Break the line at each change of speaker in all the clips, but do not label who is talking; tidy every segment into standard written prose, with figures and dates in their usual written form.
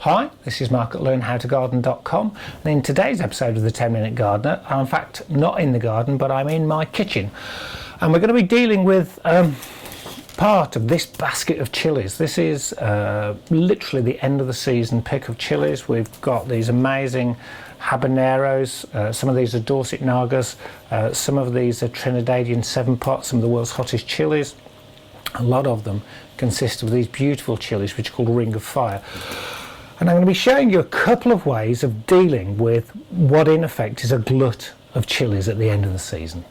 Hi, this is Mark at learnhowtogarden.com, and in today's episode of the 10-Minute Gardener, I'm in fact not in the garden, but I'm in my kitchen, and we're going to be dealing with part of this basket of chilies. This is literally the end of the season pick of chilies. We've got these amazing habaneros, some of these are Dorset Nagas, some of these are Trinidadian 7-pot, some of the world's hottest chilies. A lot of them consist of these beautiful chilies which are called Ring of Fire. And I'm going to be showing you a couple of ways of dealing with what in effect is a glut of chilies at the end of the season.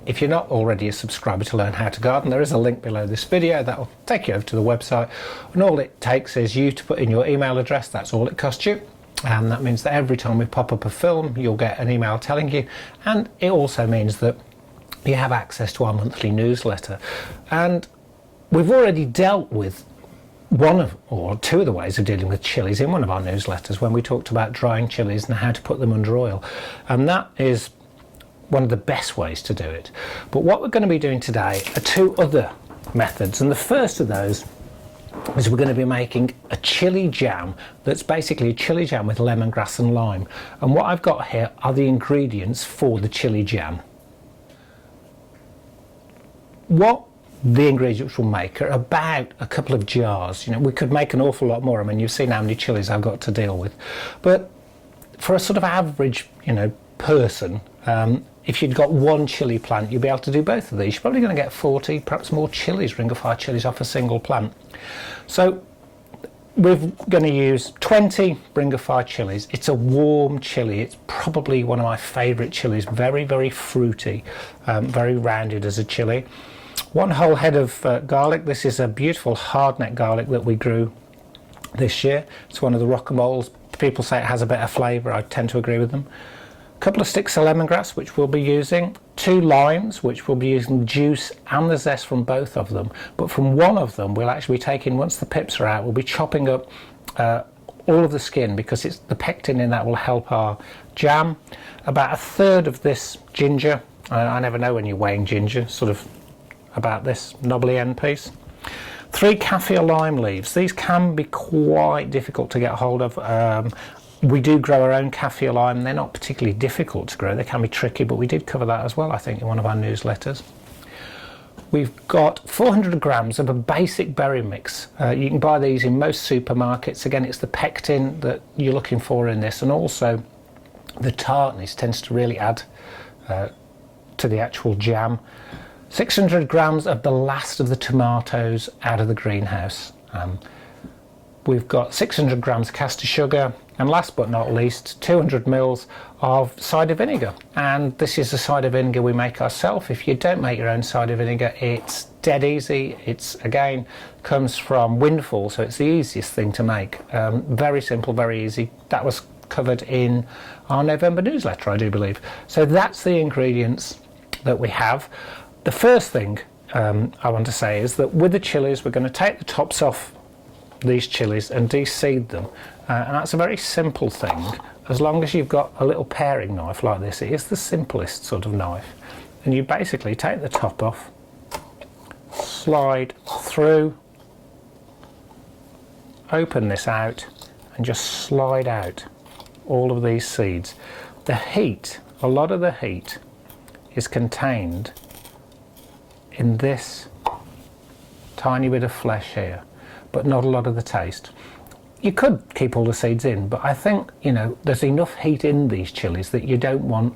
If you're not already a subscriber to Learn How to Garden, there is a link below this video that will take you over to the website, and all it takes is you to put in your email address. That's all it costs you, and that means that every time we pop up a film you'll get an email telling you, and it also means that you have access to our monthly newsletter. And we've already dealt with one of or two of the ways of dealing with chilies in one of our newsletters when we talked about drying chilies and how to put them under oil, and that is one of the best ways to do it. But what we're going to be doing today are two other methods, and the first of those is we're going to be making a chili jam that's basically a chili jam with lemongrass and lime. And what I've got here are the ingredients for the chili jam. What the ingredients will make are about a couple of jars. You know, we could make an awful lot more. I mean, you've seen how many chilies I've got to deal with, but for a sort of average, person, if you'd got one chili plant, you'd be able to do both of these. You're probably going to get 40, perhaps more chilies, Ring of Fire chilies off a single plant. So we're going to use 20 Ring of Fire chilies. It's a warm chili. It's probably one of my favourite chilies. Very, very fruity, very rounded as a chili. One whole head of garlic. This is a beautiful hardneck garlic that we grew this year. It's one of the rockamoles. People say it has a better flavour. I tend to agree with them. A couple of sticks of lemongrass, which we'll be using. 2 limes, which we'll be using the juice and the zest from both of them. But from one of them, we'll actually be taking, once the pips are out, we'll be chopping up all of the skin, because it's the pectin in that will help our jam. About 1/3 of this ginger. I never know when you're weighing ginger, sort of about this knobbly end piece. 3 kaffir lime leaves. These can be quite difficult to get hold of. We do grow our own kaffir lime. They're not particularly difficult to grow. They can be tricky, but we did cover that as well, I think, in one of our newsletters. We've got 400 grams of a basic berry mix. You can buy these in most supermarkets. Again, it's the pectin that you're looking for in this, and also the tartness tends to really add to the actual jam. 600 grams of the last of the tomatoes out of the greenhouse. We've got 600 grams caster sugar, and last but not least 200 mils of cider vinegar. And this is the cider vinegar we make ourselves. If you don't make your own cider vinegar, it's dead easy. It's, again, comes from Windfall, so it's the easiest thing to make. Very simple, very easy. That was covered in our November newsletter, I do believe. So that's the ingredients that we have. The first thing I want to say is that with the chilies, we're going to take the tops off these chilies and de-seed them, and that's a very simple thing. As long as you've got a little paring knife like this, it is the simplest sort of knife, and you basically take the top off, slide through, open this out, and just slide out all of these seeds. The heat, a lot of the heat is contained in this tiny bit of flesh here, but not a lot of the taste. You could keep all the seeds in, but I think, there's enough heat in these chilies that you don't want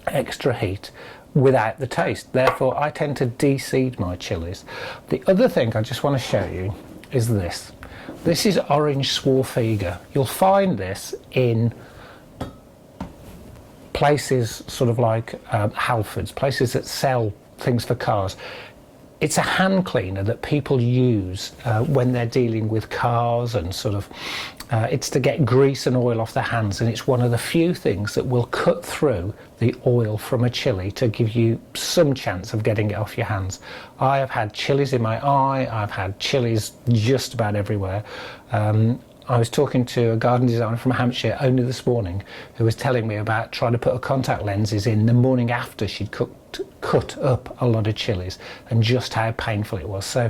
extra heat without the taste. Therefore, I tend to de-seed my chilies. The other thing I just want to show you is this. This is orange swarfiga. You'll find this in places sort of like Halfords, places that sell things for cars. It's a hand cleaner that people use when they're dealing with cars, and sort of it's to get grease and oil off their hands, and it's one of the few things that will cut through the oil from a chili to give you some chance of getting it off your hands. I have had chilies in my eye, I've had chilies just about everywhere. I was talking to a garden designer from Hampshire only this morning who was telling me about trying to put her contact lenses in the morning after she'd cut up a lot of chilies, and just how painful it was. So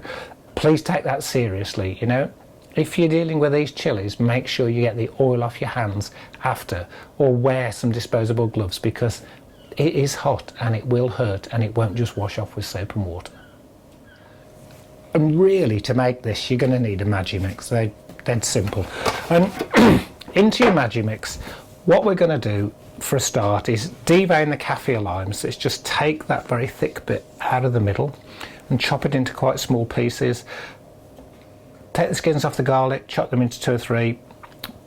please take that seriously. if you're dealing with these chilies, make sure you get the oil off your hands after, or wear some disposable gloves, because it is hot and it will hurt and it won't just wash off with soap and water. And really, to make this, you're going to need a Magimix. They're dead simple. And into your Magimix, what we're going to do for a start is devein the kaffir limes. It's just take that very thick bit out of the middle and chop it into quite small pieces. Take the skins off the garlic, chop them into 2 or 3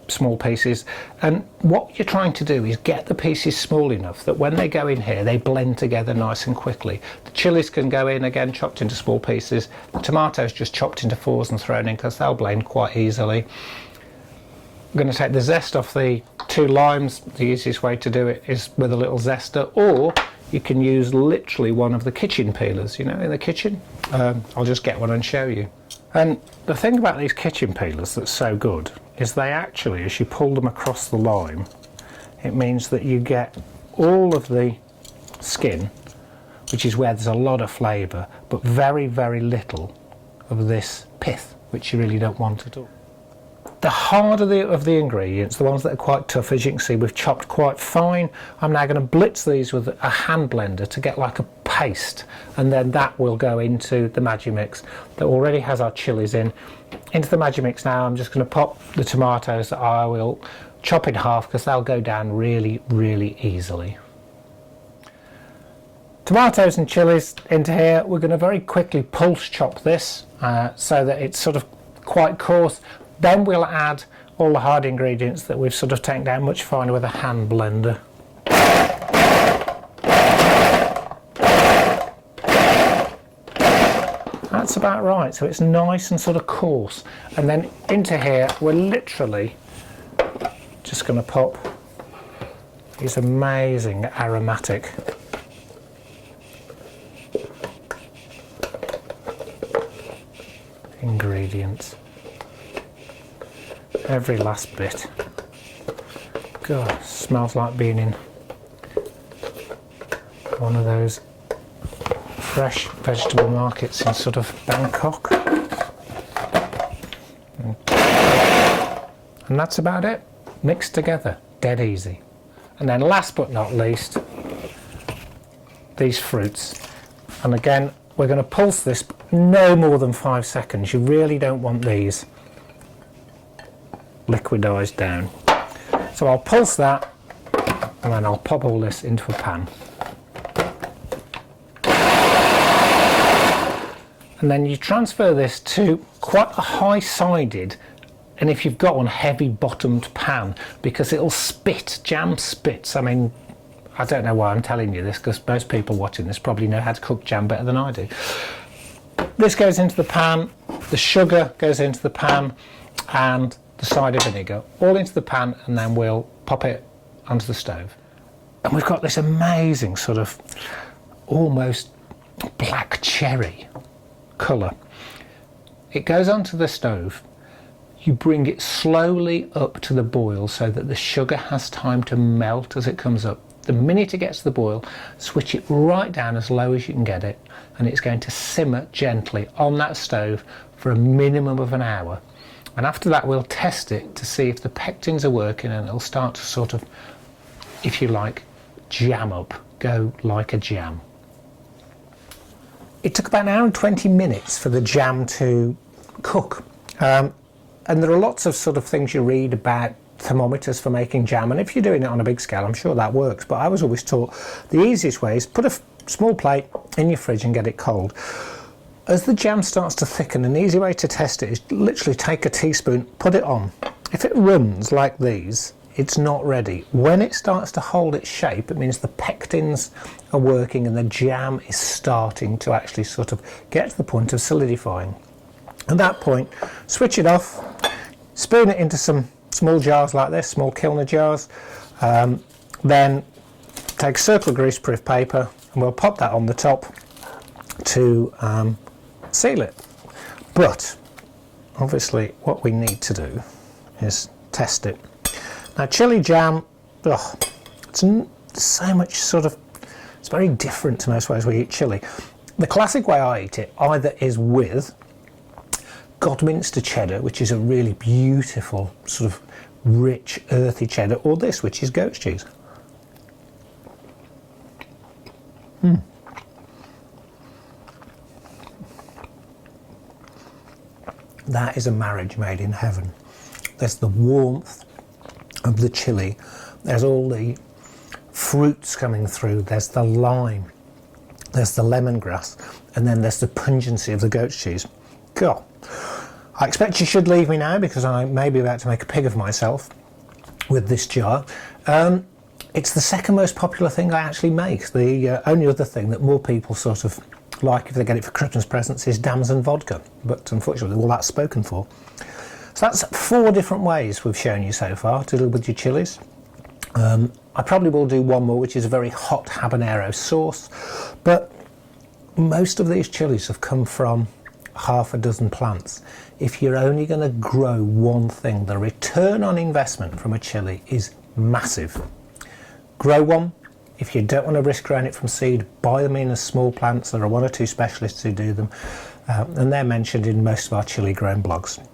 small pieces, and what you're trying to do is get the pieces small enough that when they go in here they blend together nice and quickly. The chilies can go in again chopped into small pieces, the tomatoes just chopped into 4s and thrown in because they'll blend quite easily. I'm going to take the zest off the 2 limes. The easiest way to do it is with a little zester, or you can use literally one of the kitchen peelers, you know, in the kitchen. I'll just get one and show you. And the thing about these kitchen peelers that's so good is they actually, as you pull them across the lime, it means that you get all of the skin, which is where there's a lot of flavour, but very, very little of this pith, which you really don't want at all. The harder of the ingredients, the ones that are quite tough, as you can see, we've chopped quite fine. I'm now going to blitz these with a hand blender to get like a paste, and then that will go into the Magimix that already has our chilies in. Into the Magimix now, I'm just going to pop the tomatoes that I will chop in half because they'll go down really, really easily. Tomatoes and chilies into here. We're going to very quickly pulse chop this so that it's sort of quite coarse. Then we'll add all the hard ingredients that we've sort of taken down much finer with a hand blender. That's about right, so it's nice and sort of coarse. And then into here we're literally just going to pop these amazing aromatic ingredients. Every last bit. God, smells like being in one of those fresh vegetable markets in sort of Bangkok. And that's about it. Mixed together, dead easy. And then last but not least, these fruits. And again, we're going to pulse this no more than 5 seconds. You really don't want these liquidized down. So I'll pulse that and then I'll pop all this into a pan. And then you transfer this to quite a high-sided, and if you've got one, heavy-bottomed pan, because it'll spit, jam spits. I mean, I don't know why I'm telling you this, because most people watching this probably know how to cook jam better than I do. This goes into the pan, the sugar goes into the pan, and the cider vinegar all into the pan, and then we'll pop it onto the stove. And we've got this amazing sort of almost black cherry colour. It goes onto the stove. You bring it slowly up to the boil so that the sugar has time to melt as it comes up. The minute it gets to the boil, switch it right down as low as you can get it, and it's going to simmer gently on that stove for a minimum of an hour. And after that we'll test it to see if the pectins are working, and it'll start to sort of, if you like, jam up, go like a jam. It took about an hour and 20 minutes for the jam to cook. And there are lots of sort of things you read about thermometers for making jam, and if you're doing it on a big scale I'm sure that works, but I was always taught the easiest way is put a small plate in your fridge and get it cold. As the jam starts to thicken, an easy way to test it is literally take a teaspoon, put it on. If it runs like these, it's not ready. When it starts to hold its shape, it means the pectins are working and the jam is starting to actually sort of get to the point of solidifying. At that point, switch it off, spoon it into some small jars like this, small Kilner jars, then take a circle of greaseproof paper and we'll pop that on the top to seal it. But obviously what we need to do is test it. Now chili jam, it's so much sort of, it's very different to most ways we eat chili. The classic way I eat it either is with Godminster cheddar, which is a really beautiful sort of rich earthy cheddar, or this, which is goat's cheese. That is a marriage made in heaven. There's the warmth of the chili, there's all the fruits coming through, there's the lime, there's the lemongrass, and then there's the pungency of the goat's cheese. God, I expect you should leave me now because I may be about to make a pig of myself with this jar. It's the second most popular thing I actually make. The only other thing that more people sort of like if they get it for Christmas presents is damson vodka, but unfortunately all that's spoken for. So that's 4 different ways we've shown you so far to deal with your chilies. I probably will do one more, which is a very hot habanero sauce, but most of these chilies have come from half a dozen plants. If you're only going to grow one thing, the return on investment from a chili is massive. Grow one. If you don't want to risk growing it from seed, buy them in as small plants. There are 1 or 2 specialists who do them, and they're mentioned in most of our chili growing blogs.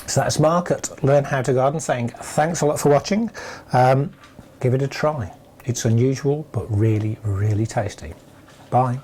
So that's Mark at Learn How to Garden saying thanks a lot for watching. Give it a try. It's unusual but really, really tasty. Bye.